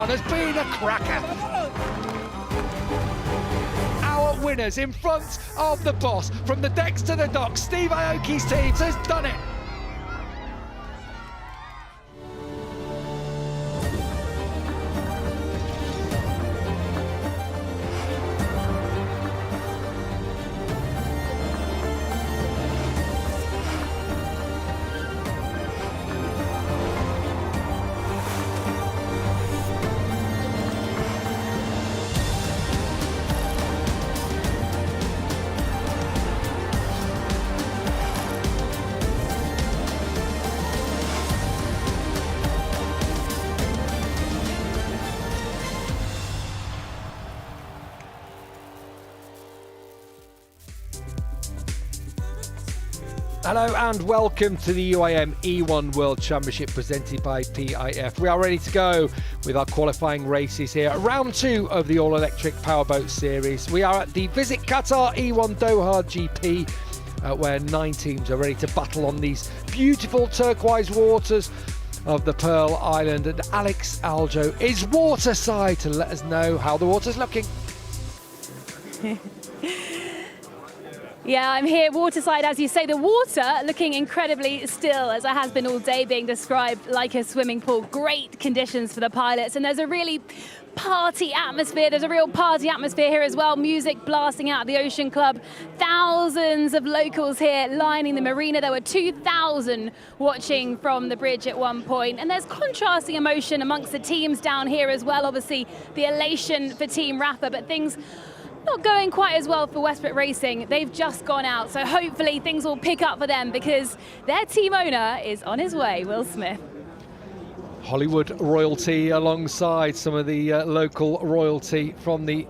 Has been a cracker. Our winners in front of the boss, from the decks to the docks, Steve Aoki's team has done it. Hello and welcome to the UIM E1 World Championship presented by PIF. We are ready to go with our qualifying races here. Round 2 of the all-electric powerboat series. We are at the Visit Qatar E1 Doha GP where 9 teams are ready to battle on these beautiful turquoise waters of the Pearl Island, and Alex Aljo is waterside to let us know how the water's looking. Yeah, I'm here waterside, as you say. The water looking incredibly still, as it has been all day, being described like a swimming pool. Great conditions for the pilots, and there's a really party atmosphere. There's a real party atmosphere here as well. Music blasting out at the Ocean Club. Thousands of locals here lining the marina. There were 2,000 watching from the bridge at one point. And there's contrasting emotion amongst the teams down here as well. Obviously, the elation for Team Rapper, but things not going quite as well for Westbrook Racing. They've just gone out, so hopefully things will pick up for them because their team owner is on his way, Will Smith. Hollywood royalty alongside some of the local royalty from the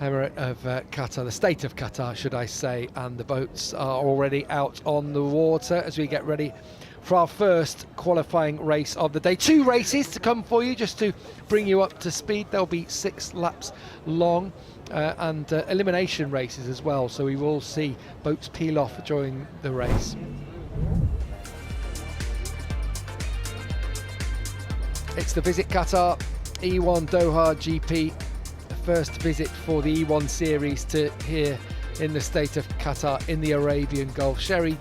Emirate of Qatar, the state of Qatar, should I say, and the boats are already out on the water as we get ready for our first qualifying race of the day. 2 races to come for you just to bring you up to speed. They'll be 6 laps long. And elimination races as well, so we will see boats peel off during the race. It's the Visit Qatar E1 Doha GP, the first visit for the E1 series to here in the state of Qatar in the Arabian Gulf. Shelley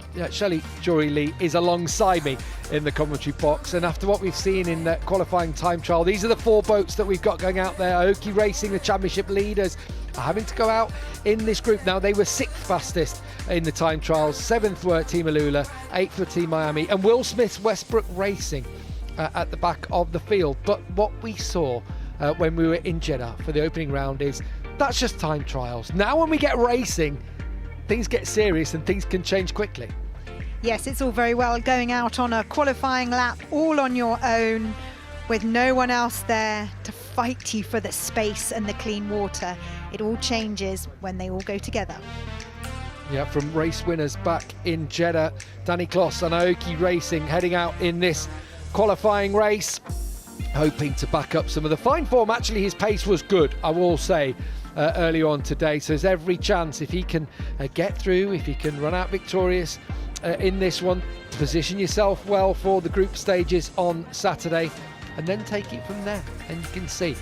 Jory-Lee is alongside me in the commentary box, and after what we've seen in the qualifying time trial, these are the 4 boats that we've got going out there. Aoki Racing, the championship leaders, are having to go out in this group now. They were 6th fastest in the time trials, 7th were Team Alula, 8th were Team Miami, and Will Smith's Westbrook Racing at the back of the field. But what we saw when we were in Jeddah for the opening round is that's just time trials. Now when we get racing, things get serious and things can change quickly. Yes, it's all very well going out on a qualifying lap all on your own with no one else there to fight you for the space and the clean water. It all changes when they all go together. Yeah, from race winners back in Jeddah, Danny Kloss and Aoki Racing heading out in this qualifying race, hoping to back up some of the fine form. Actually, his pace was good, I will say, early on today, so there's every chance if he can get through, if he can run out victorious in this one, position yourself well for the group stages on Saturday and then take it from there. And you can see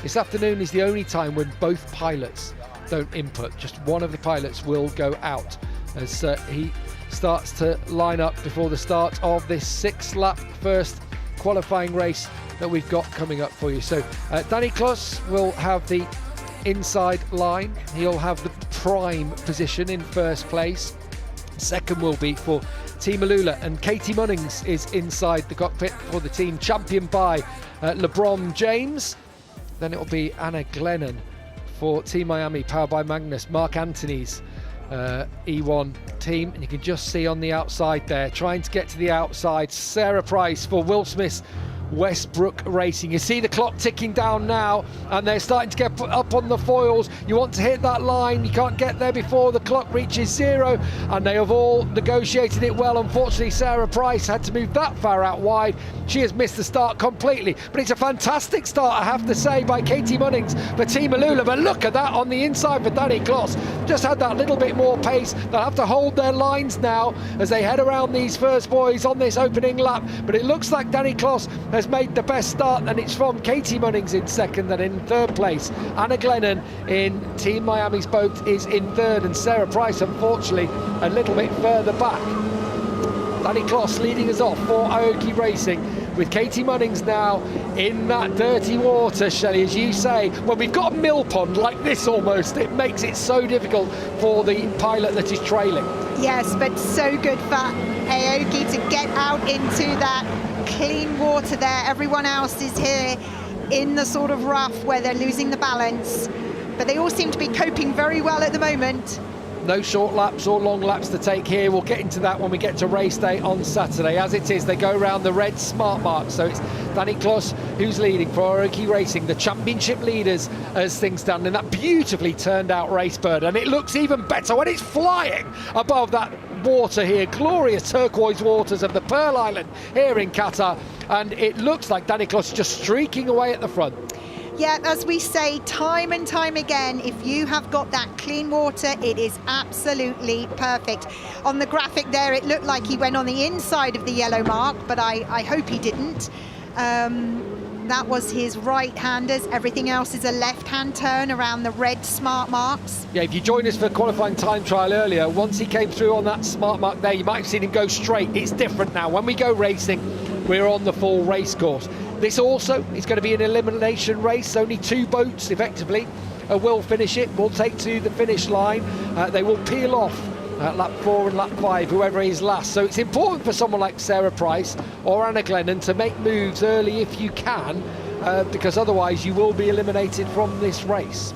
this afternoon is the only time when both pilots don't input. Just one of the pilots will go out as he starts to line up before the start of this 6-lap first qualifying race that we've got coming up for you. So Danny Kloss will have the inside line. He'll have the prime position in first place. Second will be for Team Alula, and Katie Munnings is inside the cockpit for the team, championed by LeBron James. Then it'll be Anna Glennon for Team Miami, powered by Magnus, Mark Anthony's E1 team. And you can just see on the outside there, trying to get to the outside, Sarah Price for Will Smith's Westbrook Racing. You see the clock ticking down now, and they're starting to get up on the foils. You want to hit that line, you can't get there before the clock reaches 0, and they have all negotiated it well. Unfortunately, Sarah Price had to move that far out wide. She has missed the start completely, but it's a fantastic start, I have to say, by Katie Munnings for Team Alula. But look at that on the inside for Danny Kloss. just had that little bit more pace. They'll have to hold their lines now as they head around these first boys on this opening lap. But it looks like Danny Kloss has made the best start, and it's from Katie Munnings in second, and in third place Anna Glennon in Team Miami's boat is in third, and Sarah Price unfortunately a little bit further back. Danny Kloss leading us off for Aoki Racing, with Katie Munnings now in that dirty water, Shelley, as you say. When we've got a mill pond like this almost, it makes it so difficult for the pilot that is trailing. Yes, but so good for Aoki to get out into that clean water there. Everyone else is here in the sort of rough where they're losing the balance, but they all seem to be coping very well at the moment. No short laps or long laps to take here. We'll get into that when we get to race day on Saturday. As it is, they go around the red smart mark. So it's Danny Kloss who's leading for Aoki Racing, the championship leaders as things stand in that beautifully turned out race bird. And it looks even better when it's flying above that water here. Glorious turquoise waters of the Pearl Island here in Qatar. And it looks like Danny Kloss just streaking away at the front. Yeah, as we say time and time again, if you have got that clean water, it is absolutely perfect. On the graphic there, it looked like he went on the inside of the yellow mark, but I hope he didn't. That was his right-handers. Everything else is a left-hand turn around the red smart marks. Yeah, if you joined us for qualifying time trial earlier, once he came through on that smart mark there, you might have seen him go straight. It's different now. When we go racing, we're on the full race course. This also is going to be an elimination race. Only two boats, effectively, will finish it, will take to the finish line. They will peel off lap 4 and lap 5, whoever is last. So it's important for someone like Sarah Price or Anna Glennon to make moves early if you can, because otherwise you will be eliminated from this race.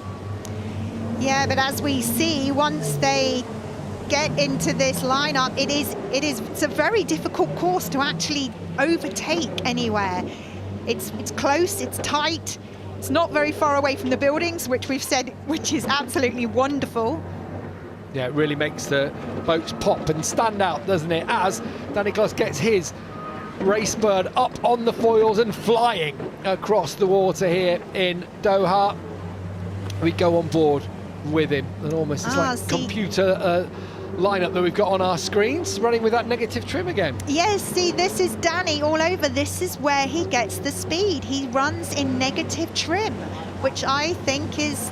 Yeah, but as we see, once they get into this lineup, it's a very difficult course to actually overtake anywhere. It's close, it's tight, it's not very far away from the buildings, which we've said, which is absolutely wonderful. Yeah, it really makes the boats pop and stand out, doesn't it? As Danny Kloss gets his race bird up on the foils and flying across the water here in Doha. We go on board with him, and almost it's like computer lineup that we've got on our screens, running with that negative trim again. Yes, see, this is Danny all over. This is where he gets the speed. He runs in negative trim, which I think it's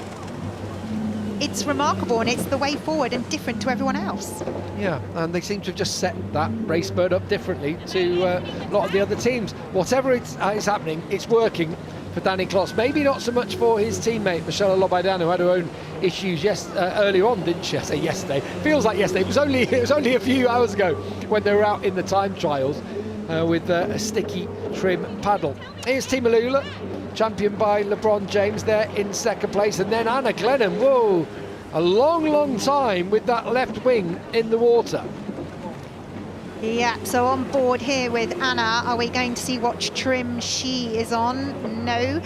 remarkable, and it's the way forward and different to everyone else. Yeah, and they seem to have just set that race bird up differently to a lot of the other teams. Whatever is happening, it's working for Danny Kloss. Maybe not so much for his teammate Michelle Lobaydan, who had her own issues earlier on, didn't she? I say yesterday. Feels like yesterday. It was only a few hours ago when they were out in the time trials with a sticky trim paddle. Here's Team Alula, championed by LeBron James there in second place, and then Anna Glennon. Whoa, a long time with that left wing in the water. Yeah, so on board here with Anna, are we going to see what trim she is on? No.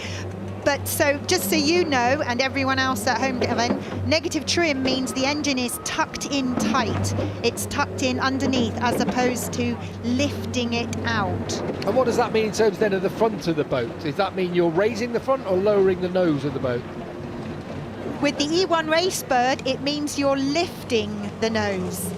But so just so you know, and everyone else at home, Evan, negative trim means the engine is tucked in tight. It's tucked in underneath as opposed to lifting it out. And what does that mean in terms then of the front of the boat? Does that mean you're raising the front or lowering the nose of the boat? With the E1 race bird, it means you're lifting the nose.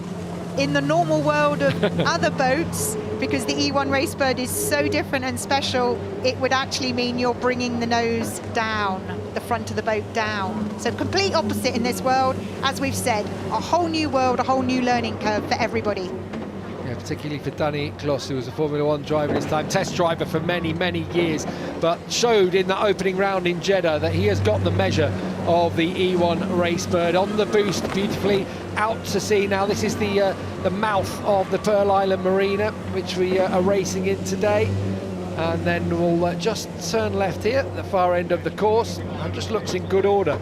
In the normal world of other boats, because the E1 race bird is so different and special, it would actually mean you're bringing the nose down, the front of the boat down. So complete opposite in this world. As we've said, a whole new world, a whole new learning curve for everybody. Yeah, particularly for Danny Kloss, who was a Formula 1 driver in his time, test driver for many years, but showed in that opening round in Jeddah that he has got the measure of the E1 race bird on the boost, beautifully out to sea. Now this is the mouth of the Pearl Island Marina, which we are racing in today, and then we'll just turn left here at the far end of the course, and just looks in good order.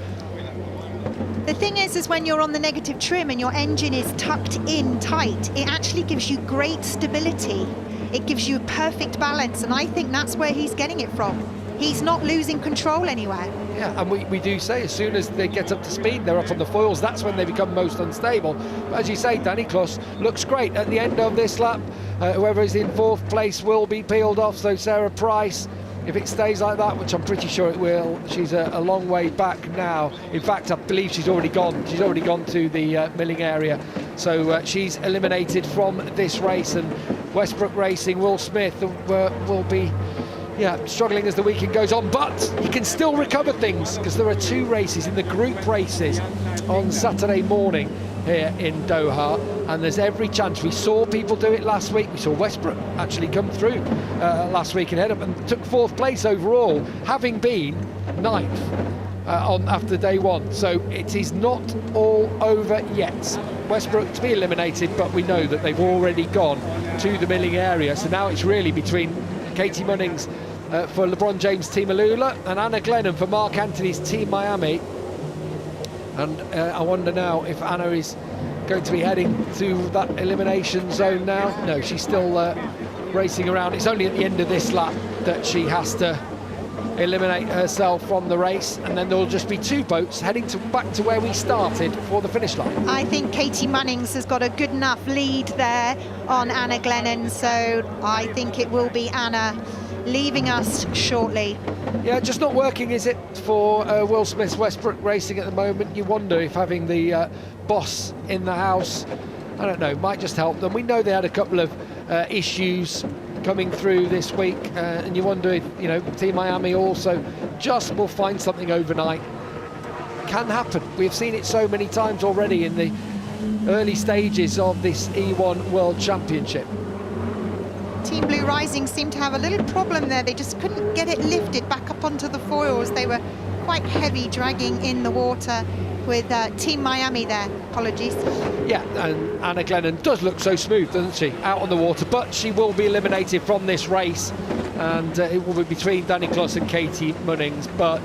The thing is when you're on the negative trim and your engine is tucked in tight, it actually gives you great stability. It gives you perfect balance, and I think that's where he's getting it from. He's not losing control anywhere. Yeah, and we do say as soon as they get up to speed, they're up on the foils, that's when they become most unstable. But as you say, Danny Kloss looks great at the end of this lap. Whoever is in fourth place will be peeled off, so Sarah Price if it stays like that, which I'm pretty sure it will. She's a long way back now. In fact, I believe she's already gone. She's already gone to the milling area. So she's eliminated from this race, and Westbrook Racing, Will Smith will be struggling as the weekend goes on, but he can still recover things because there are 2 races in the group races on Saturday morning here in Doha, and there's every chance. We saw people do it last week. We saw Westbrook actually come through last week and head up and took 4th place overall, having been 9th after day 1. So it is not all over yet. Westbrook to be eliminated, but we know that they've already gone to the milling area. So now it's really between Katie Munnings for LeBron James Team Alula and Anna Glennon for Mark Anthony's Team Miami. And I wonder now if Anna is going to be heading to that elimination zone now. No, she's still racing around. It's only at the end of this lap that she has to eliminate herself from the race, and then there'll just be 2 boats heading back to where we started for the finish line. I think Katie Munnings has got a good enough lead there on Anna Glennon, so I think it will be Anna leaving us shortly. Yeah, just not working, is it, for Will Smith's Westbrook Racing at the moment? You wonder if having the boss in the house, I don't know, might just help them. We know they had a couple of issues coming through this week, and you wonder if, you know, Team Miami also just will find something overnight. Can happen. We've seen it so many times already in the early stages of this E1 World Championship. Team Blue Rising seemed to have a little problem there. They just couldn't get it lifted back up onto the foils. They were quite heavy, dragging in the water with Team Miami there. Apologies. Yeah, and Anna Glennon does look so smooth, doesn't she, out on the water, but she will be eliminated from this race, and it will be between Danny Kloss and Katie Munnings. But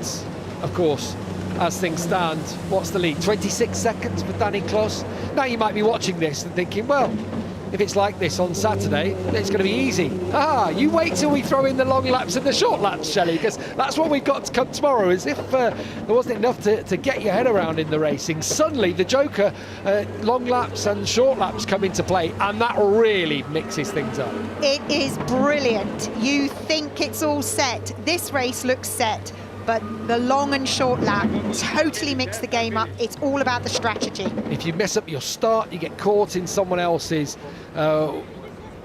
of course, as things stand, what's the lead? 26 seconds for Danny Kloss. Now you might be watching this and thinking, well, if it's like this on Saturday, it's going to be easy. You wait till we throw in the long laps and the short laps, Shelley, because that's what we've got to come tomorrow. As if there wasn't enough to get your head around in the racing. Suddenly the joker, long laps and short laps come into play, and that really mixes things up. It is brilliant. You think it's all set. This race looks set, but the long and short lap totally mix the game up. It's all about the strategy. If you mess up your start, you get caught in someone else's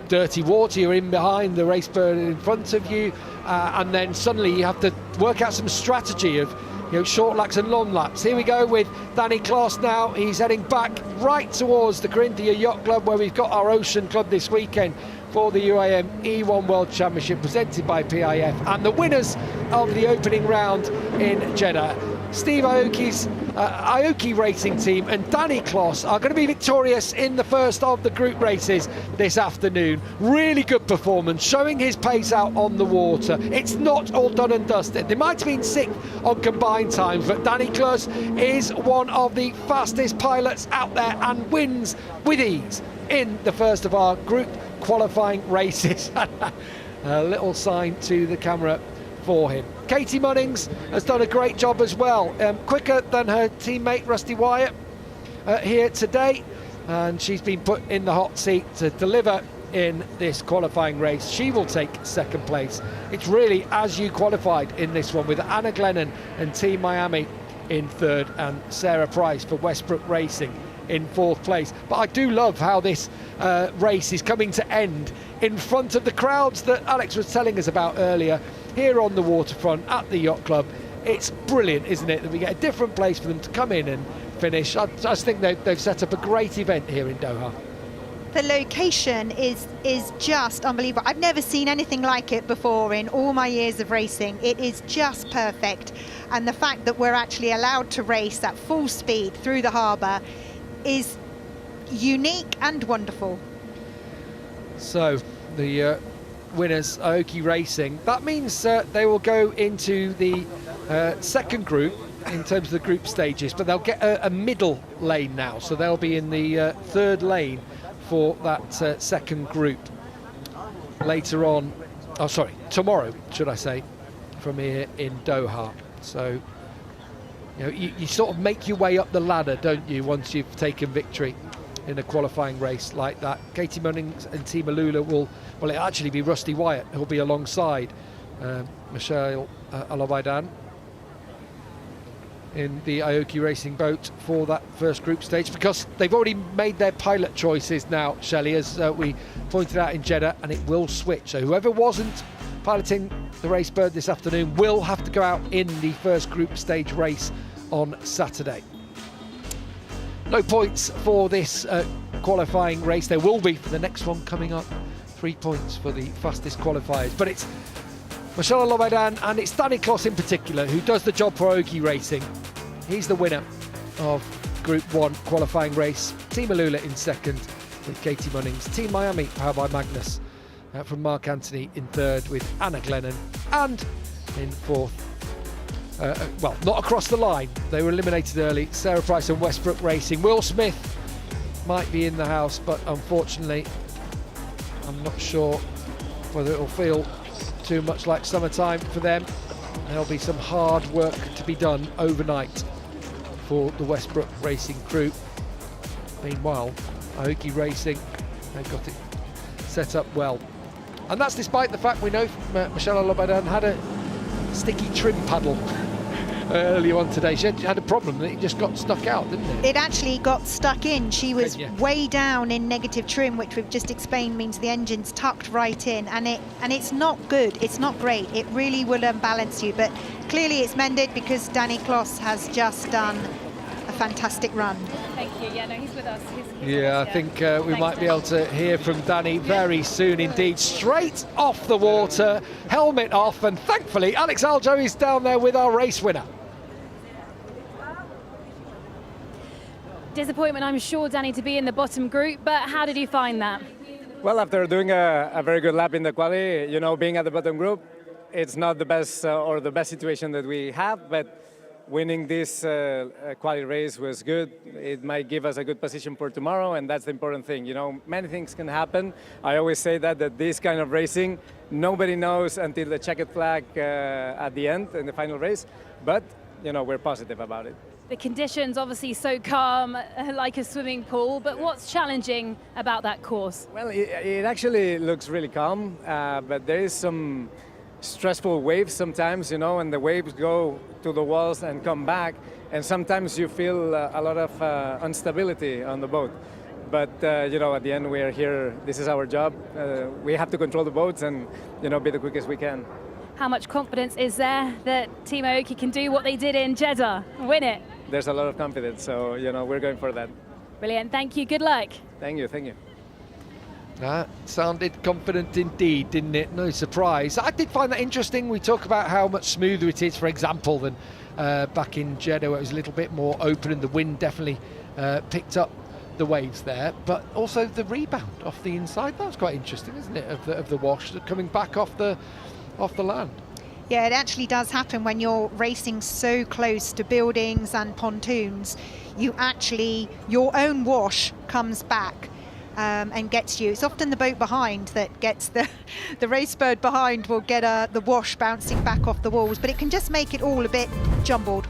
dirty water. You're in behind the race bird in front of you, and then suddenly you have to work out some strategy of, you know, short laps and long laps. Here we go with Danny Kloss now. He's heading back right towards the Corinthia Yacht Club, where we've got our Ocean Club this weekend for the UAM E1 World Championship presented by PIF, and the winners of the opening round in Jeddah. Steve Aoki's Aoki Racing Team and Danny Kloss are going to be victorious in the first of the group races this afternoon. Really good performance, showing his pace out on the water. It's not all done and dusted. They might have been 6th on combined times, but Danny Kloss is one of the fastest pilots out there and wins with ease in the first of our group qualifying races. A little sign to the camera for him. Katie Munnings has done a great job as well, quicker than her teammate Rusty Wyatt here today, and she's been put in the hot seat to deliver in this qualifying race. She will take 2nd place. It's really as you qualified in this one, with Anna Glennon and Team Miami in 3rd and Sarah Price for Westbrook Racing in 4th place. But I do love how this race is coming to end in front of the crowds that Alex was telling us about earlier here on the waterfront at the Yacht Club. It's brilliant, isn't it, that we get a different place for them to come in and finish. I just think they've set up a great event here in Doha. The location is just unbelievable. I've never seen anything like it before in all my years of racing. It is just perfect, and the fact that we're actually allowed to race at full speed through the harbour is unique and wonderful. So the winners, Aoki Racing, that means they will go into the 2nd group in terms of the group stages, but they'll get a middle lane now, so they'll be in the 3rd lane for that 2nd group later on. Oh, sorry, tomorrow, should I say, from here in Doha. So, you know, you sort of make your way up the ladder, don't you, once you've taken victory in a qualifying race like that. Katie Munnings and Team Alula will it'll actually be Rusty Wyatt who'll be alongside Michelle Alobaidan in the Aoki Racing boat for that first group stage, because they've already made their pilot choices now, Shelley, as we pointed out in Jeddah, and it will switch. So whoever wasn't piloting the Racebird this afternoon will have to go out in the first group stage race on Saturday. No points for this qualifying race. There will be for the next one coming up. 3 points for the fastest qualifiers, but it's Michelle Alobaidan and it's Danny Kloss in particular who does the job for Aoki Racing. He's the winner of Group 1 qualifying race. Team Alula in second with Katie Munnings. Team Miami powered by Magnus from Mark Anthony in third with Anna Glennon, and in fourth, well, not across the line, they were eliminated early, Sarah Price and Westbrook Racing. Will Smith might be in the house, but unfortunately I'm not sure whether it'll feel too much like summertime for them. There'll be some hard work to be done overnight for the Westbrook Racing crew. Meanwhile, Aoki Racing, they've got it set up well. And that's despite the fact we know Michelle Alobaidan had a sticky trim paddle earlier on today. She had a problem that it just got stuck out, didn't it? It actually got stuck in. She was Yeah. way down in negative trim, which we've just explained means the engine's tucked right in, and it's not good. It's not great. It really will unbalance you, but clearly it's mended because Danny Kloss has just done a fantastic run. Thank you. Yeah, no, he's with us. He's Yeah, I think we might be able to hear from Danny very soon indeed. Straight off the water, helmet off, and thankfully Alex Aljo is down there with our race winner. Disappointment, I'm sure, Danny, to be in the bottom group, but how did you find that? Well, after doing a very good lap in the quali, you know, being at the bottom group, it's not the best or the best situation that we have, but winning this quali race was good. It might give us a good position for tomorrow, and that's the important thing. You know, many things can happen. I always say that this kind of racing, nobody knows until the checkered flag at the end in the final race, but, you know, we're positive about it. The conditions obviously so calm, like a swimming pool, but what's challenging about that course? Well, it actually looks really calm, but there is some stressful waves sometimes, you know, and the waves go to the walls and come back, and sometimes you feel a lot of instability on the boat. But, you know, at the end we are here, this is our job. We have to control the boats and, you know, be the quickest we can. How much confidence is there that Team Aoki can do what they did in Jeddah, win it? There's a lot of confidence, so, you know, we're going for that. Brilliant, thank you, good luck. Thank you, thank you. That sounded confident indeed, didn't it? No surprise. I did find that interesting. We talk about how much smoother it is, for example, than back in Jeddah, where it was a little bit more open and the wind definitely picked up the waves there. But also the rebound off the inside, that was quite interesting, isn't it, of the wash coming back off the land. Yeah, it actually does happen when you're racing so close to buildings and pontoons. You actually, your own wash comes back and gets you. It's often the boat behind that gets the Racebird behind will get the wash bouncing back off the walls, but it can just make it all a bit jumbled.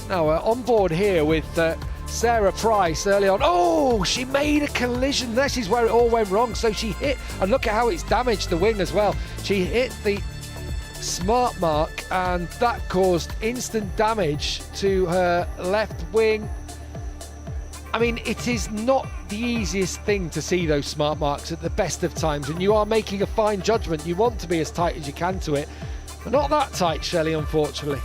Now on board here with Sarah Price early on. Oh, she made a collision. This is where it all went wrong. So she hit, and look at how it's damaged the wing as well. She hit the smart mark, and that caused instant damage to her left wing. I mean, it is not the easiest thing to see those smart marks at the best of times, and you are making a fine judgment. You want to be as tight as you can to it, but not that tight, Shelley, unfortunately.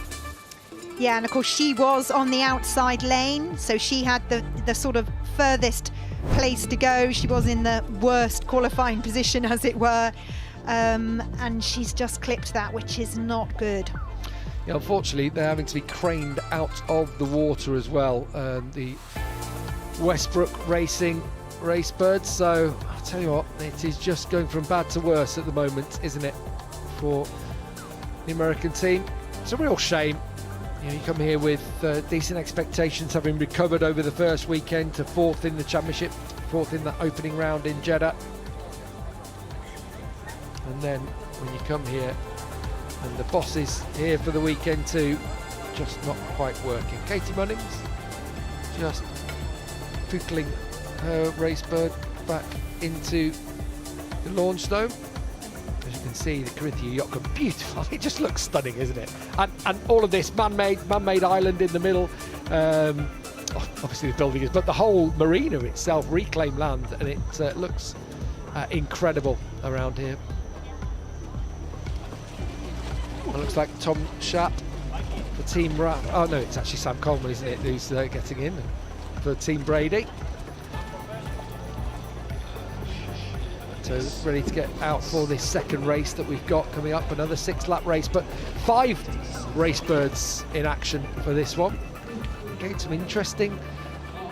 Yeah, and of course she was on the outside lane, so she had the sort of furthest place to go. She was in the worst qualifying position, as it were, and she's just clipped that, which is not good. Yeah, unfortunately, they're having to be craned out of the water as well, the Westbrook Racing Racebirds. So I'll tell you what, it is just going from bad to worse at the moment, isn't it, for the American team? It's a real shame. You know, you come here with decent expectations, having recovered over the first weekend to fourth in the championship, fourth in the opening round in Jeddah. And then when you come here and the boss is here for the weekend too, just not quite working. Katie Munnings just pootling her Racebird back into the launch dome. As you can can see the Corinthia yacht club, beautiful. It just looks stunning, isn't it? And all of this man-made island in the middle. Obviously the building is, but the whole marina itself, reclaimed land, and it looks incredible around here. It looks like Tom Schaap for Team oh no, it's actually Sam Coleman, isn't it, who's getting in for Team Brady. So ready to get out for this second race that we've got coming up, another 6-lap race, but 5 race birds in action for this one. Again, some interesting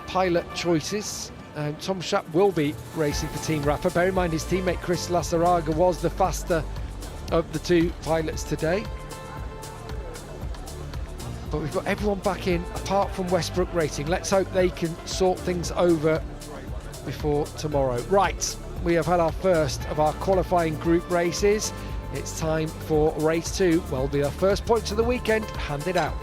pilot choices. Tom Schaap will be racing for Team Rafa. Bear in mind his teammate Chris Lasaraga was the faster of the 2 pilots today. But we've got everyone back in apart from Westbrook Racing. Let's hope they can sort things over before tomorrow. Right, we have had our first of our qualifying group races. It's time for race 2. Well, be our first points of the weekend handed out.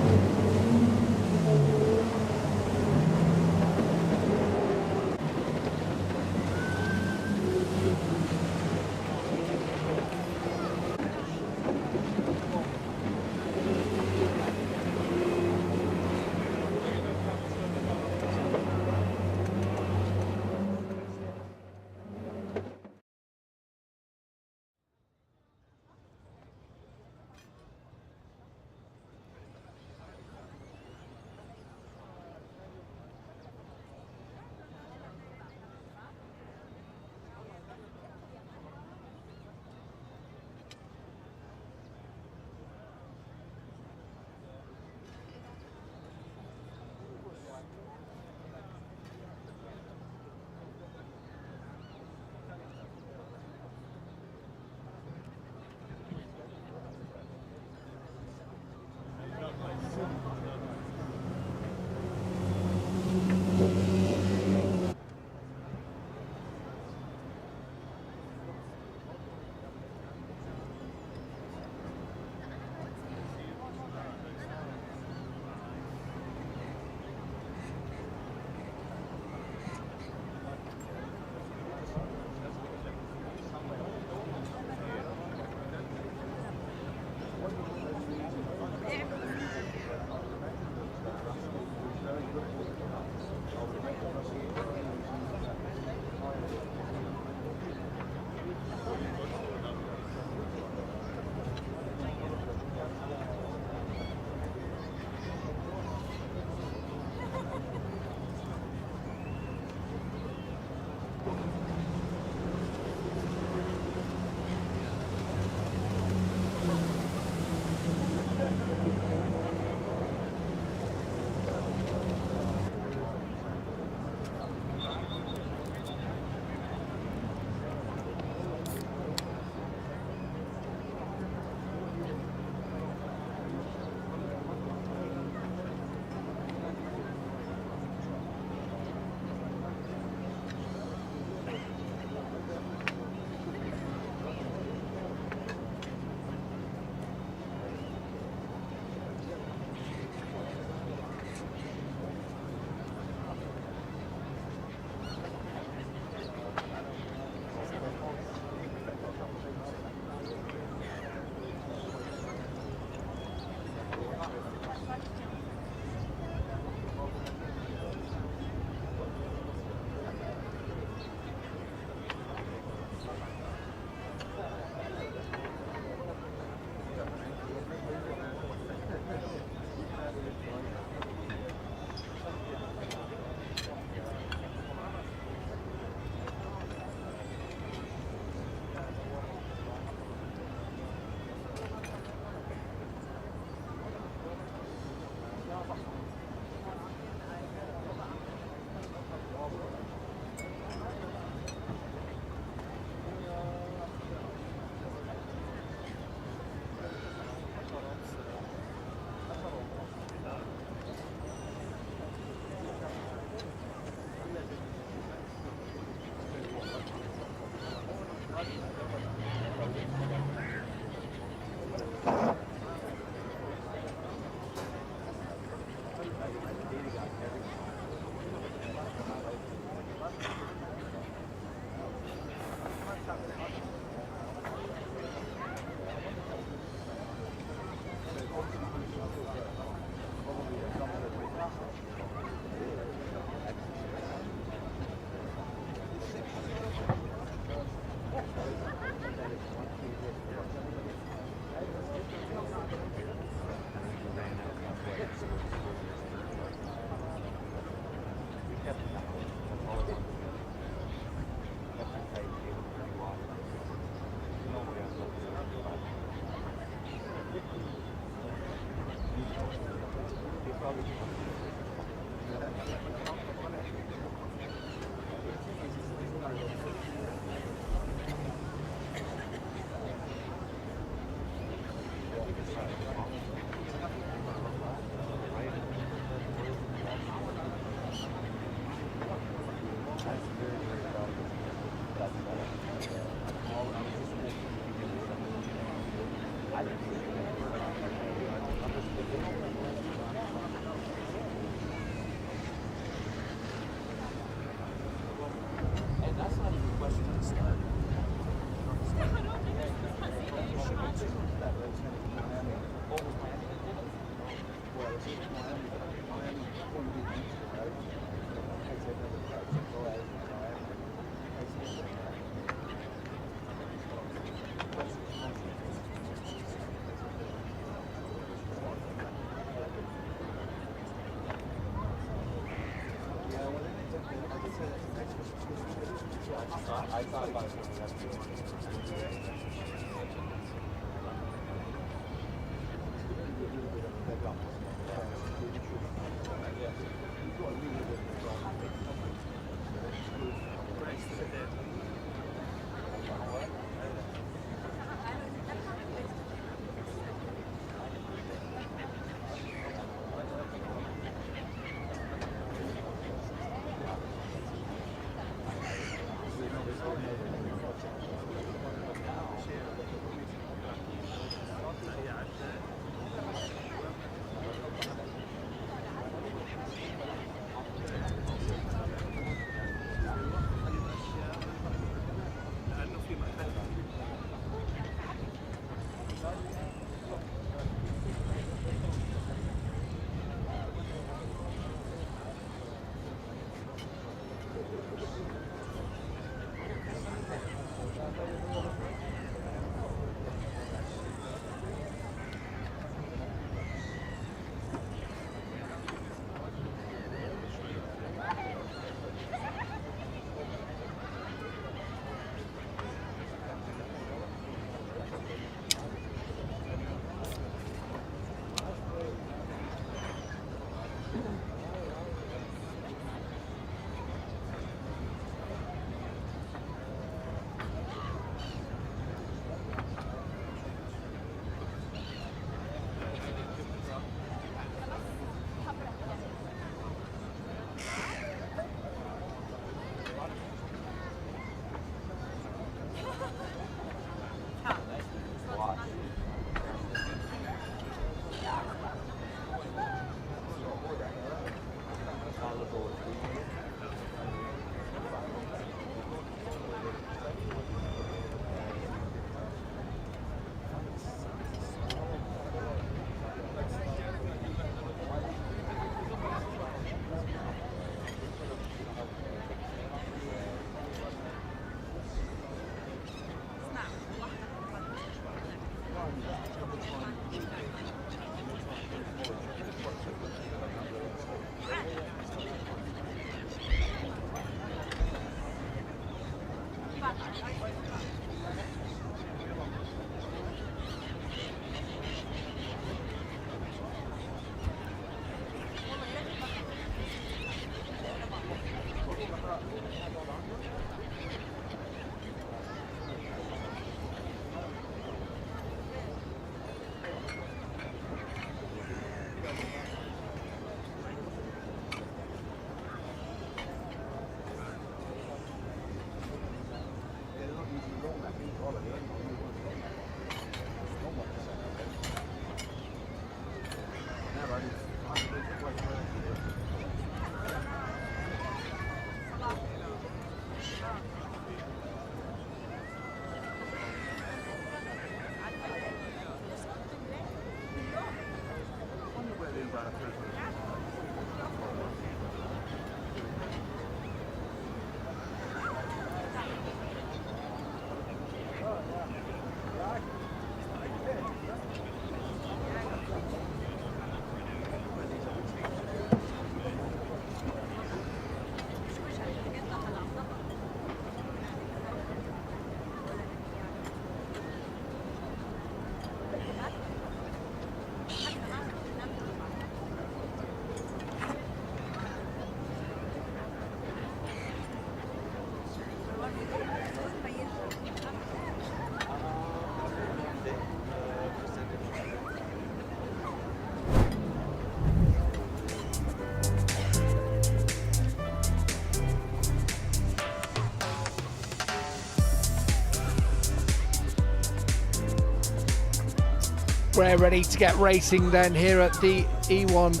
We're ready to get racing then here at the E1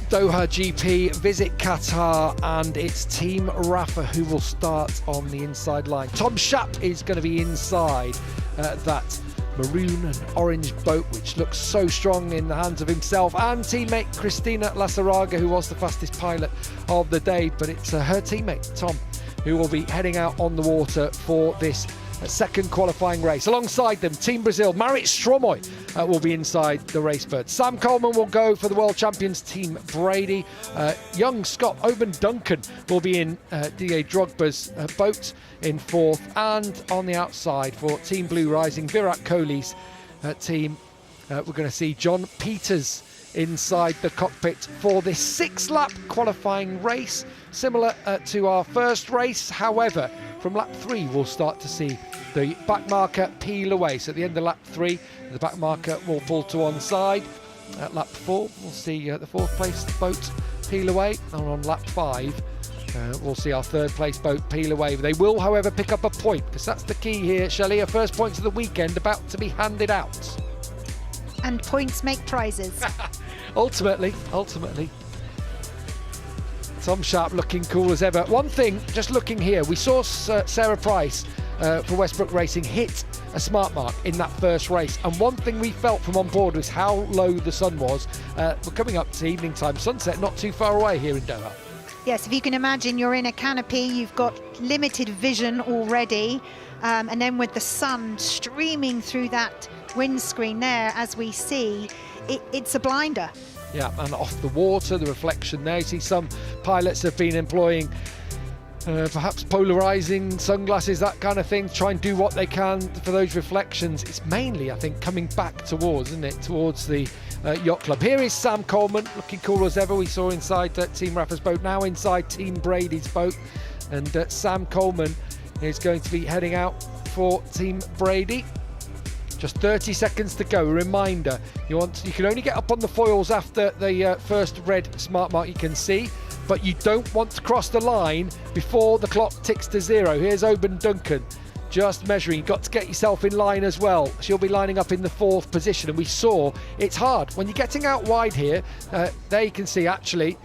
Doha GP, visit Qatar, and it's Team Rafa who will start on the inside line. Tom Schaap is going to be inside that maroon and orange boat, which looks so strong in the hands of himself and teammate Cristina Lasaraga, who was the fastest pilot of the day, but it's her teammate Tom who will be heading out on the water for this second qualifying race. Alongside them, Team Brazil, Marit Stromoy will be inside the Racebird. Sam Coleman will go for the world champions Team Brady. Young Scot Oban Duncan will be in D.A. Drogba's boat in fourth. And on the outside for Team Blue Rising, Virat Kohli's team, we're going to see John Peters inside the cockpit for this 6-lap qualifying race, similar to our first race. However, from lap 3 we'll start to see the back marker peel away. So at the end of lap 3 the back marker will pull to one side. At lap 4 we'll see the 4th place boat peel away, and on lap 5 we'll see our 3rd place boat peel away. They will, however, pick up a point, because that's the key here. Shelley, our first points of the weekend about to be handed out. And points make prizes. Ultimately. Tom Schaap looking cool as ever. One thing, just looking here, we saw Sarah Price for Westbrook Racing hit a smart mark in that first race, and one thing we felt from on board was how low the sun was. We're coming up to evening time, sunset not too far away here in Doha. Yes, if you can imagine, you're in a canopy, you've got limited vision already, and then with the sun streaming through that windscreen there, as we see, it's a blinder. Yeah, and off the water, the reflection there. You see some pilots have been employing perhaps polarizing sunglasses, that kind of thing, try and do what they can for those reflections. It's mainly, I think, coming back towards, isn't it, towards the yacht club. Here is Sam Coleman, looking cool as ever. We saw inside Team Rafa's boat, now inside Team Brady's boat. And Sam Coleman is going to be heading out for Team Brady. Just 30 seconds to go. A reminder, you can only get up on the foils after the first red smart mark you can see, but you don't want to cross the line before the clock ticks to 0. Here's Oban Duncan just measuring. You've got to get yourself in line as well. She'll be lining up in the 4th position, and we saw it's hard when you're getting out wide here. There you can see actually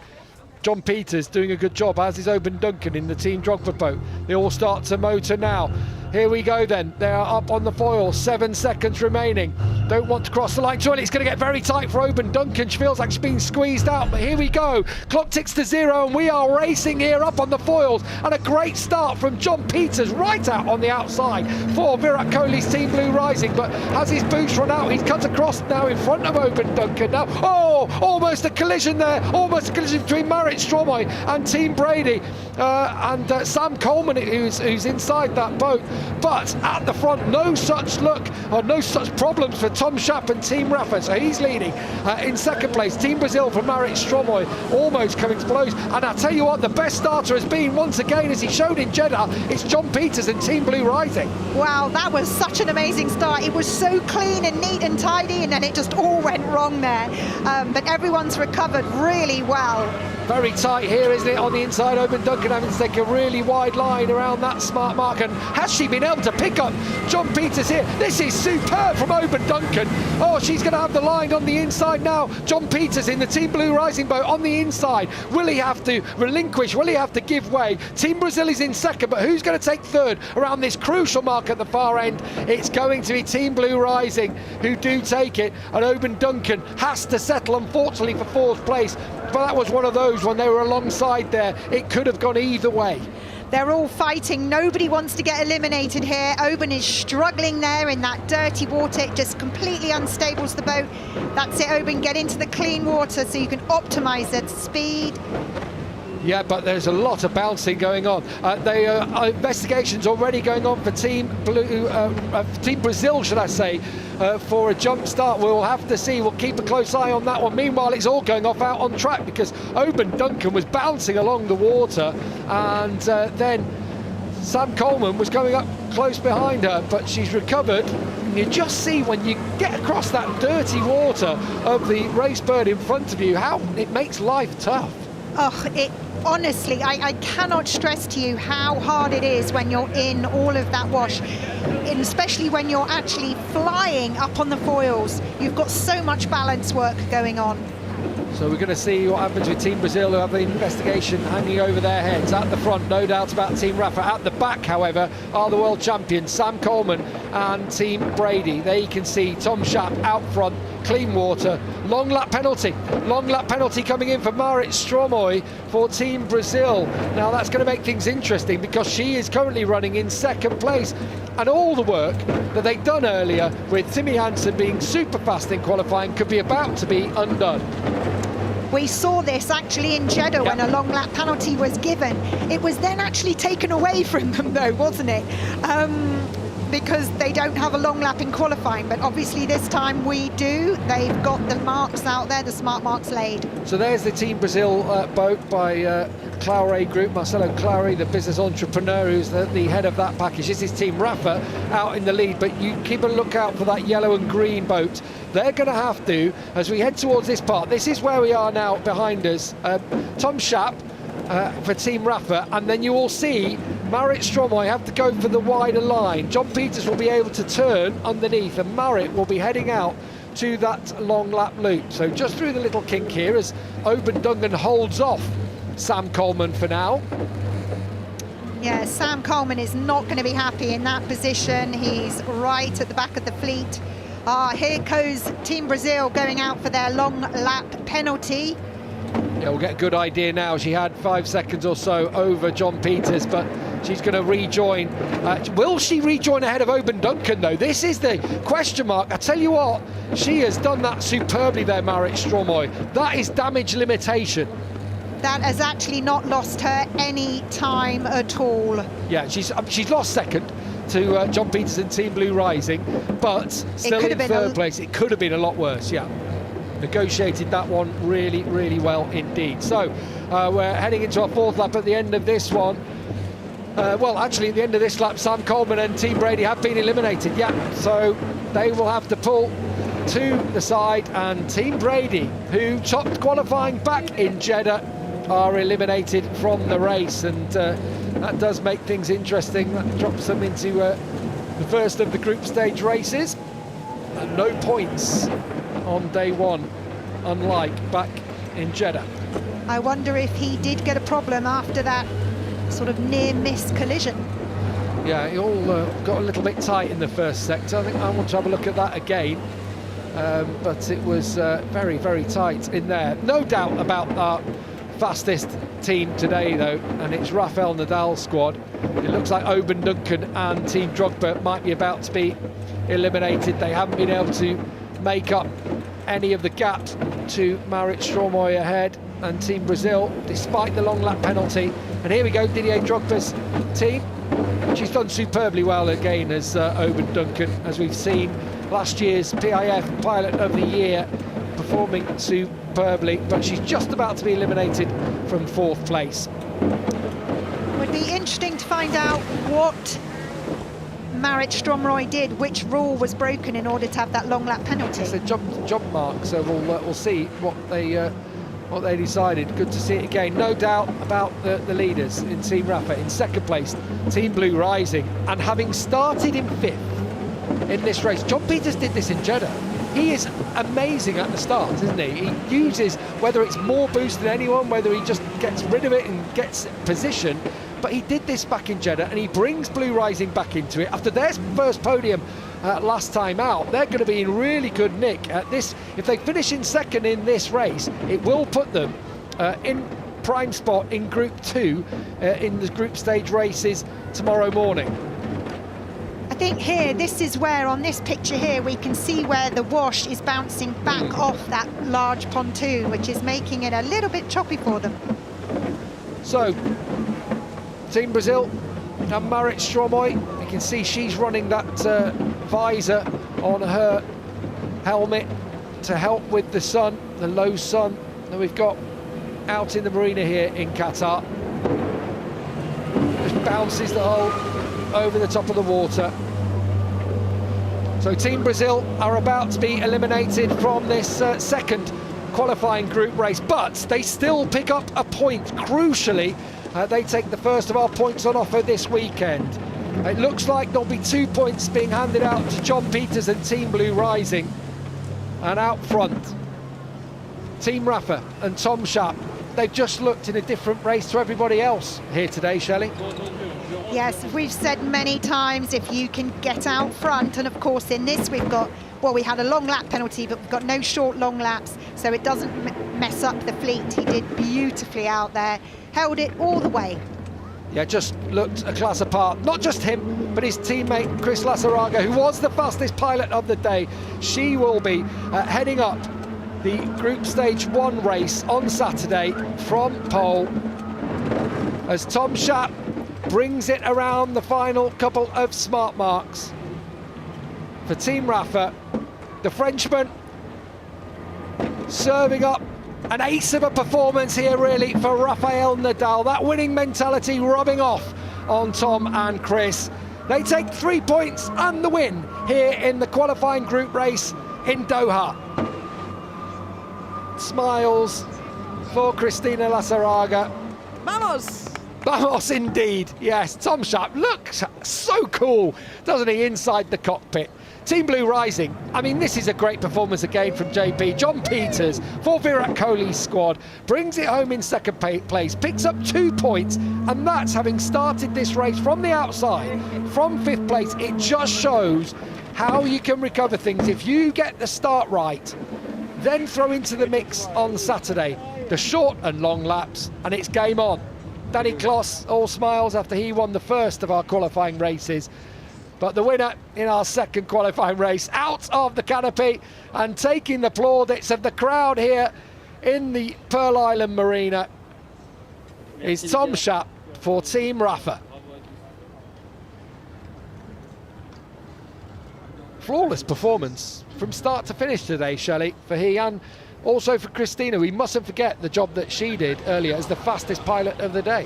John Peters doing a good job, as is Oban Duncan in the Team Drogba boat. They all start to motor now. Here we go then. They are up on the foil. 7 seconds remaining. Don't want to cross the line. Surely it's going to get very tight for Oban Duncan. She feels like she's being squeezed out, but here we go. Clock ticks to 0 and we are racing here up on the foils. And a great start from John Peters right out on the outside for Virat Kohli's Team Blue Rising. But has his boost run out? He's cut across now in front of Oban Duncan. Now, almost a collision there. Almost a collision between Marit Stromoy and Team Brady. And Sam Coleman, who's inside that boat. But at the front, no such luck or no such problems for Tom Schaap and Team Rafa. So he's leading in 2nd place. Team Brazil for Marit Stromoy almost coming to blows. And I'll tell you what, the best starter has been, once again, as he showed in Jeddah, it's John Peters and Team Blue Rising. Wow, that was such an amazing start. It was so clean and neat and tidy, and then it just all went wrong there. But everyone's recovered really well. Very tight here, isn't it, on the inside? Oban Duncan having to take a really wide line around that smart mark. And has she been able to pick up John Peters here? This is superb from Oban Duncan. Oh, she's going to have the line on the inside now. John Peters in the Team Blue Rising boat on the inside. Will he have to relinquish? Will he have to give way? Team Brazil is in 2nd, but who's going to take 3rd around this crucial mark at the far end? It's going to be Team Blue Rising who do take it, and Oban Duncan has to settle, unfortunately, for 4th place. But that was one of those, when they were alongside there, it could have gone either way. They're all fighting. Nobody wants to get eliminated here. Oban is struggling there in that dirty water. It just completely unstables the boat. That's it, Oban, get into the clean water so you can optimize the speed. Yeah, but there's a lot of bouncing going on. Investigations already going on for Team Brazil, should I say, for a jump start. We'll have to see. We'll keep a close eye on that one. Meanwhile, it's all going off out on track because Oban Duncan was bouncing along the water, and then Sam Coleman was coming up close behind her, but she's recovered. You just see when you get across that dirty water of the Racebird in front of you how it makes life tough. Oh, honestly, I cannot stress to you how hard it is when you're in all of that wash, and especially when you're actually flying up on the foils. You've got so much balance work going on. So we're going to see what happens with Team Brazil, who have the investigation hanging over their heads. At the front, no doubt about Team Rafa. At the back, however, are the world champions, Sam Coleman and Team Brady. There you can see Tom Schaap out front, clean water. Long lap penalty coming in for Marit Stromoy for Team Brazil. Now that's going to make things interesting because she is currently running in second place. And all the work that they'd done earlier with Timmy Hansen being super fast in qualifying could be about to be undone. We saw this actually in Jeddah when a long lap penalty was given. It was then actually taken away from them though, wasn't it? Because they don't have a long lap in qualifying, but obviously this time we do. They've got the marks out there, the smart marks laid. So there's the Team Brazil boat by Claure Group, Marcelo Claure, the business entrepreneur who's the head of that package. This is Team Rafa out in the lead, but you keep a lookout for that yellow and green boat. They're going to have to, as we head towards this part, this is where we are now behind us, Tom Schaap for Team Rafa, and then you will see Marit Stromoy have to go for the wider line. John Peters will be able to turn underneath, and Marit will be heading out to that long lap loop. So just through the little kink here as Oban Dungan holds off Sam Coleman for now. Yeah, Sam Coleman is not going to be happy in that position. He's right at the back of the fleet. Here goes Team Brazil going out for their long lap penalty. Yeah, we'll get a good idea now. She had 5 seconds or so over John Peters, but she's going to rejoin. Will she rejoin ahead of Oban Duncan, though? This is the question mark. I tell you what, she has done that superbly there, Marit Stromoy. That is damage limitation. That has actually not lost her any time at all. Yeah, she's lost second to John Peters and Team Blue Rising, but still in third place. It could have been a lot worse, yeah. Negotiated that one really, really well indeed. So we're heading into our fourth lap at the end of this one. Well, actually, at the end of this lap, Sam Coleman and Team Brady have been eliminated, yeah. So they will have to pull to the side, and Team Brady, who topped qualifying back in Jeddah, are eliminated from the race, and that does make things interesting. That drops them into the first of the group stage races, and no points on day one, unlike back in Jeddah. I wonder if he did get a problem after that sort of near-miss collision. Yeah, it all got a little bit tight in the first sector. I think I want to have a look at that again, but it was very, very tight in there. No doubt about our fastest team today, though, and it's Rafael Nadal's squad. It looks like Oban Duncan and Team Drogba might be about to be eliminated. They haven't been able to make up any of the gap to Marit Stromoy ahead and Team Brazil, despite the long lap penalty. And here we go, Didier Drogba's team. She's done superbly well again as Oban Duncan, as we've seen last year's PIF Pilot of the Year, performing superbly, but she's just about to be eliminated from fourth place. Would be interesting to find out what Marit Stromoy did, which rule was broken in order to have that long lap penalty. It's a jump mark, so we'll see what they decided. Good to see it again. No doubt about the leaders in Team Rafa. In second place, Team Blue Rising, and having started in fifth in this race. John Peters did this in Jeddah. He is amazing at the start, isn't he? He uses, whether it's more boost than anyone, whether he just gets rid of it and gets position, but he did this back in Jeddah, and he brings Blue Rising back into it. After their first podium last time out, they're going to be in really good nick at this. If they finish in second in this race, it will put them in prime spot in Group 2 in the group stage races tomorrow morning. I think here, this is where, on this picture here, we can see where the wash is bouncing back off that large pontoon, which is making it a little bit choppy for them. So, Team Brazil and Marit Stromoy, you can see she's running that visor on her helmet to help with the sun, the low sun that we've got out in the marina here in Qatar. Just bounces the hull over the top of the water. So Team Brazil are about to be eliminated from this second qualifying group race, but they still pick up a point. Crucially, they take the first of our points on offer this weekend. It looks like there'll be 2 points being handed out to John Peters and Team Blue Rising. And out front, Team Rafa and Tom Schaap. They've just looked in a different race to everybody else here today, Shelley. Yes, we've said many times, if you can get out front, and of course in this we've got, well, we had a long lap penalty, but we've got no short long laps, so it doesn't mess up the fleet. He did beautifully out there, held it all the way. Yeah, just looked a class apart. Not just him, but his teammate Chris Lasaraga, who was the fastest pilot of the day. She will be heading up the Group Stage 1 race on Saturday from pole, as Tom Schaap brings it around the final couple of smart marks. For Team Rafa, the Frenchman serving up an ace of a performance here really for Rafael Nadal. That winning mentality rubbing off on Tom and Chris. They take 3 points and the win here in the qualifying group race in Doha. Smiles for Cristina Lasaraga. Vamos! Vamos indeed, yes. Tom Schaap looks so cool, doesn't he, inside the cockpit. Team Blue Rising, I mean, this is a great performance again from JP. John Peters for Virat Kohli's squad brings it home in second place, picks up 2 points, and that's having started this race from the outside, from 5th place. It just shows how you can recover things if you get the start right, then throw into the mix on Saturday the short and long laps, and it's game on. Danny Kloss all smiles after he won the first of our qualifying races. But the winner in our second qualifying race, out of the canopy and taking the plaudits of the crowd here in the Pearl Island Marina, is Tom Schaap for Team Rafa. Flawless performance from start to finish today, Shelley, for he and also for Cristina. We mustn't forget the job that she did earlier as the fastest pilot of the day.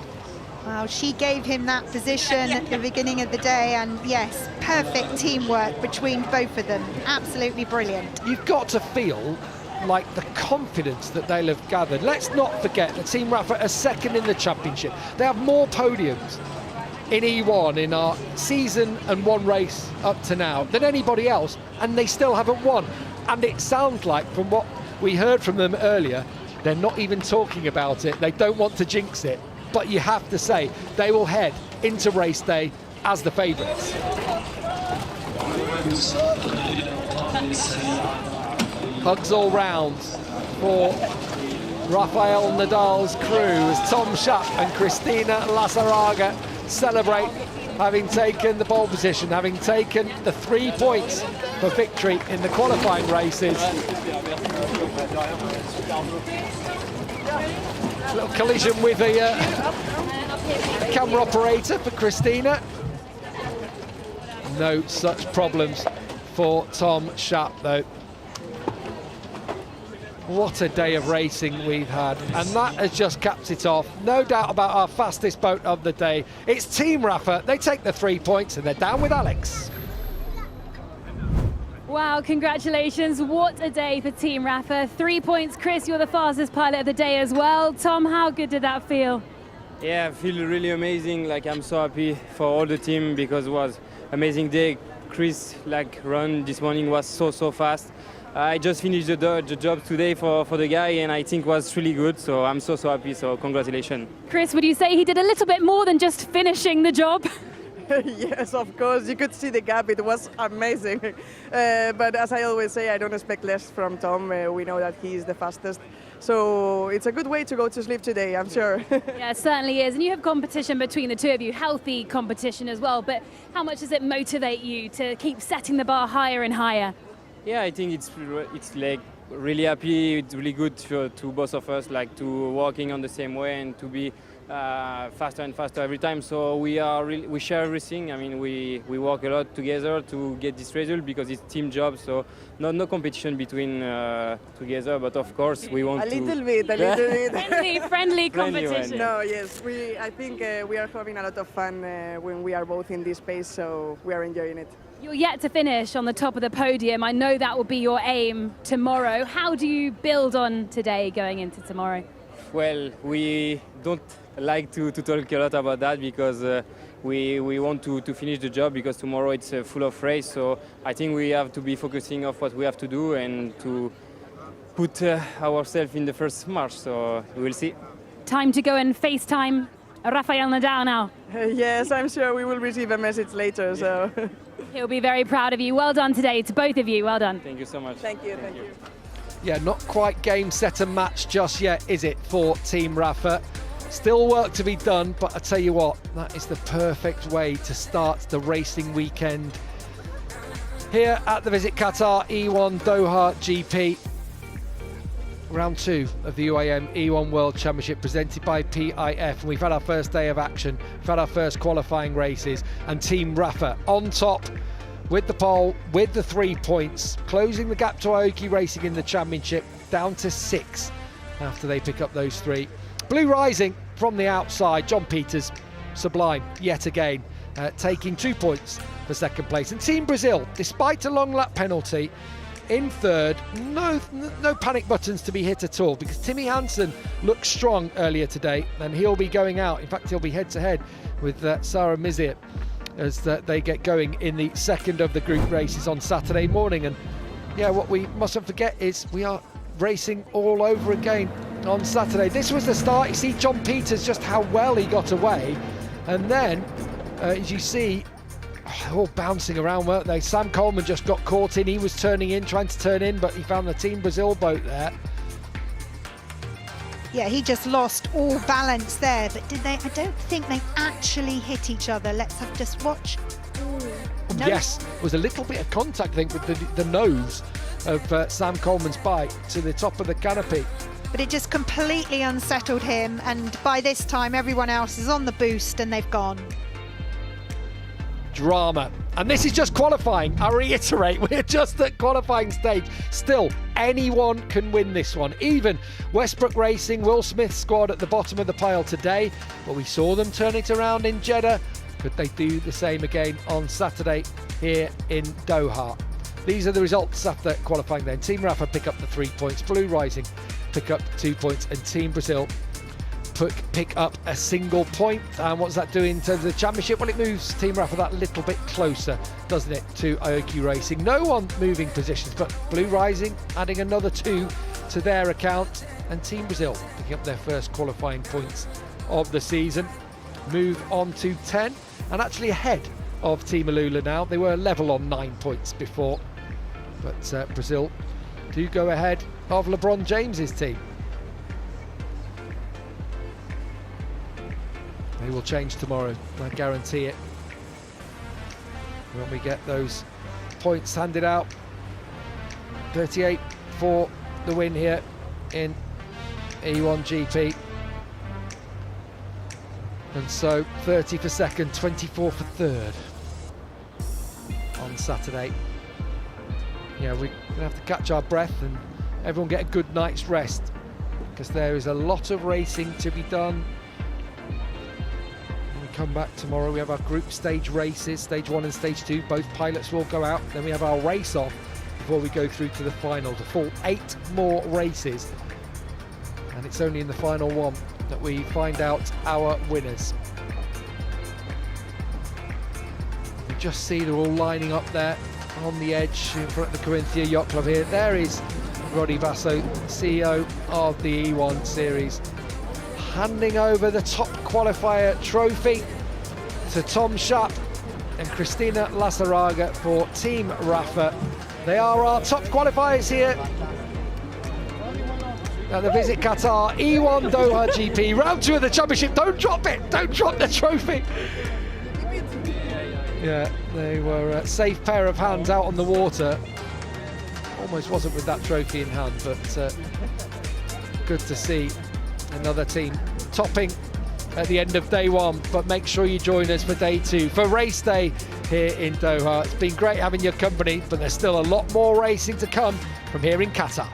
Well, she gave him that position at the beginning of the day, and yes, perfect teamwork between both of them. Absolutely brilliant. You've got to feel like the confidence that they'll have gathered. Let's not forget that Team Rafa are second in the championship. They have more podiums in E1 in our season and one race up to now than anybody else, and they still haven't won. And it sounds like, from what we heard from them earlier, they're not even talking about it. They don't want to jinx it. But you have to say, they will head into race day as the favourites. Hugs all round for Rafael Nadal's crew as Tom Schaap and Cristina Lasaraga celebrate having taken the pole position, having taken the 3 points for victory in the qualifying races. A little collision with a camera operator for Cristina. No such problems for Tom Schaap though. What a day of racing we've had, and that has just capped it off. No doubt about our fastest boat of the day. It's Team Rafa. They take the 3 points and they're down with Alex. Wow, congratulations. What a day for Team Rafa. 3 points. Chris, you're the fastest pilot of the day as well. Tom, how good did that feel? Yeah, I feel really amazing. Like, I'm so happy for all the team because it was amazing day. Chris, run this morning was so fast. I just finished the job today for the guy, and I think was really good. So I'm so happy. So congratulations. Chris, would you say he did a little bit more than just finishing the job? Yes, of course. You could see the gap. It was amazing. But as I always say, I don't expect less from Tom. We know that he is the fastest. So it's a good way to go to sleep today, I'm sure. Yeah, it certainly is. And you have competition between the two of you, healthy competition as well. But how much does it motivate you to keep setting the bar higher and higher? Yeah, I think it's like really happy. It's really good to both of us, like to working on the same way and to be faster and faster every time. So we share everything. I mean, we work a lot together to get this result because it's team job. So no competition between together. But of course, we want a little bit. Friendly competition. No, yes, I think we are having a lot of fun when we are both in this space. So we are enjoying it. You're yet to finish on the top of the podium. I know that will be your aim tomorrow. How do you build on today going into tomorrow? Well, we don't like to talk a lot about that because we want to finish the job because tomorrow it's full of race. So I think we have to be focusing on what we have to do and to put ourselves in the first march. So we will see. Time to go and FaceTime Rafael Nadal now. Yes, I'm sure we will receive a message later. So He'll be very proud of you. Well done today to both of you. Well done. Thank you so much. thank you. Yeah, not quite game, set and match just yet, is it, for Team Rafa? Still work to be done, but I tell you what, that is the perfect way to start the racing weekend here at the Visit Qatar E1 Doha GP. Round 2 of the UAM E1 World Championship presented by PIF. And we've had our first day of action, we've had our first qualifying races, and Team Rafa on top with the pole, with the 3 points, closing the gap to Aoki Racing in the championship down to 6 after they pick up those 3. Blue Rising from the outside, John Peters, sublime yet again, taking 2 points for second place. And Team Brazil, despite a long lap penalty, in third. No panic buttons to be hit at all because Timmy Hansen looked strong earlier today and he'll be going out. In fact, he'll be head to head with Sarah Mizir as they get going in the second of the group races on Saturday morning. And yeah, what we mustn't forget is we are racing all over again on Saturday. This was the start. You see John Peters, just how well he got away, and then as you see, all bouncing around, weren't they? Sam Coleman just got caught in. He was turning in, trying to turn in, but he found the Team Brazil boat there. Yeah, he just lost all balance there. But did they? I don't think they actually hit each other. Let's just watch. Ooh, no. Yes, there was a little bit of contact, I think, with the nose of Sam Coleman's bike to the top of the canopy. But it just completely unsettled him. And by this time, everyone else is on the boost and they've gone. Drama. And this is just qualifying. I reiterate, we're just at qualifying stage. Still, anyone can win this one. Even Westbrook Racing, Will Smith's squad at the bottom of the pile today, but we saw them turn it around in Jeddah. Could they do the same again on Saturday here in Doha? These are the results after qualifying then. Team Rafa pick up the 3 points, Blue Rising pick up 2 points, and Team Brazil pick up a single point. And what does that do in terms of the championship? Well, it moves Team Rafa that little bit closer, doesn't it, to Aoki Racing. No one moving positions, but Blue Rising adding another 2 to their account, and Team Brazil picking up their first qualifying points of the season. Move on to 10 and actually ahead of Team Alula now. They were level on 9 points before, but Brazil do go ahead of LeBron James's team. They will change tomorrow, I guarantee it, when we get those points handed out. 38 for the win here in E1 GP. And so 30 for second, 24 for third on Saturday. Yeah, we're going to have to catch our breath and everyone get a good night's rest because there is a lot of racing to be done. Come back tomorrow, we have our group stage races, stage 1 and stage 2. Both pilots will go out, then we have our race off before we go through to the final. The full 8 more races, and it's only in the final one that we find out our winners. You just see they're all lining up there on the edge in front of the Corinthia Yacht Club here. There is Roddy Basso, CEO of the E1 series, handing over the top qualifier trophy to Tom Schaap and Christina Lasaraga for Team Rafa. They are our top qualifiers here at the Visit Qatar E1 Doha GP. Round 2 of the championship. Don't drop it! Don't drop the trophy! Yeah, they were a safe pair of hands out on the water. Almost wasn't with that trophy in hand, but good to see another team topping at the end of day 1, but make sure you join us for day 2 for race day here in Doha. It's been great having your company, but there's still a lot more racing to come from here in Qatar.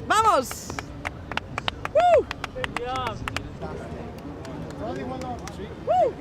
Vamos! Woo! Woo!